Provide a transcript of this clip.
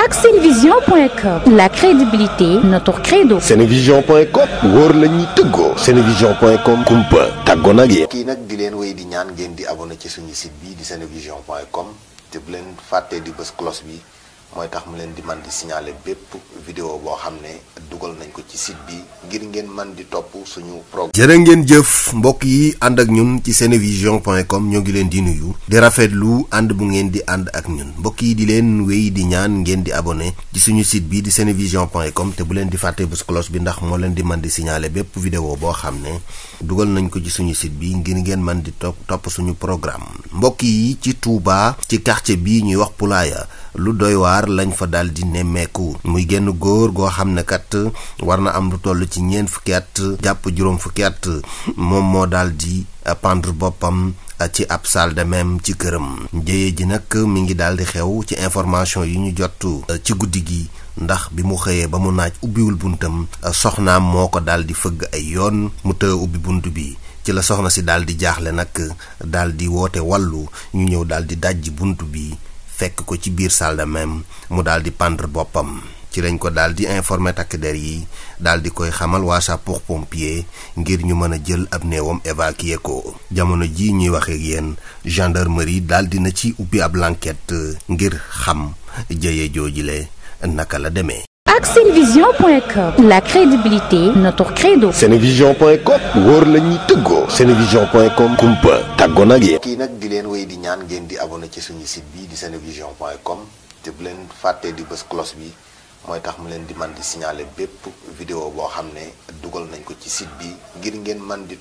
ak senevision.com, la crédibilité notre credo. senevision.com wóor la ñuy tëggoo. senevision.com kumpa tàggoon ak yéen. kii nag di leen wéy di ñaan ngeen di abonné ci suñu site bi di senevision.com te bu leen fàttee di bës cloche bi mooy tax mu leen di man di signaler bépp vidéo boo xam ne dugal nañ ko ci site bi ngir ngeen man di topp suñu programme. jërë ngeen jëf mbokk yi ànd ak ñun ci senevision.com ñoo ngi leen di nuyu di rafetlu ànd bu ngeen di ànd ak ñun mbokk yi di leen wéy di ñaan ngeen di abonné ci suñu site bi di senevision.com te bu leen di fàtte bës cloche bi ndax moo leen di man di signaler bépp vidéo boo xam ne dugal nañ ko ci suñu site bi ngir ngeen man di topp suñu programme. mbokk yi ci Touba ci quartier bii ñuy wax Poulaya lu doy waar lañ fa daal di nemmeeku muy genn góor goo xam ne kat war na am lu toll ci ñeent fukki at jàpp juróom fukki at moom moo daal di pendre boppam ci ab salle de même ci këram. njëye ji nag mi ngi daal di xew ci information yi ñu jot ci guddi gi ndax bi mu xëyee ba mu naaj ubbiwul buntam soxnaam moo ko daal di fëgg ay yoon mu të ubbi bunt bi ci la soxna si daal di jaaxle nag daal di woote wàllu ñu ñëw daal di dajji bunt bi fekk ko ci biir salle de même mu daal di pendre boppam. ci lañ ko daal di informer takk der yi daal di koy xamal waa sapeurs-pompiers ngir ñu mën a jël ab néewam évacuer ko. jamono ji ñuy waxee ak yéen gendarmerie daal di na ci ubbi ab enquête ngir xam jëye joojile naka la demee. ak senevision.com, la crédibilité notre credo. senevision.com wóor la ñuy tëggoo. senevision.com kumpa tàggoon ak yéen. kii nag di leen wéy di ñaan ngeen di abonné ci suñu site bi di senevision.com te bu leen fàttee di bës cloche bi mooy tax mu leen di man di signaler bépp vidéo boo xam ne dugal nañ ko ci site bi ngir ngeen man di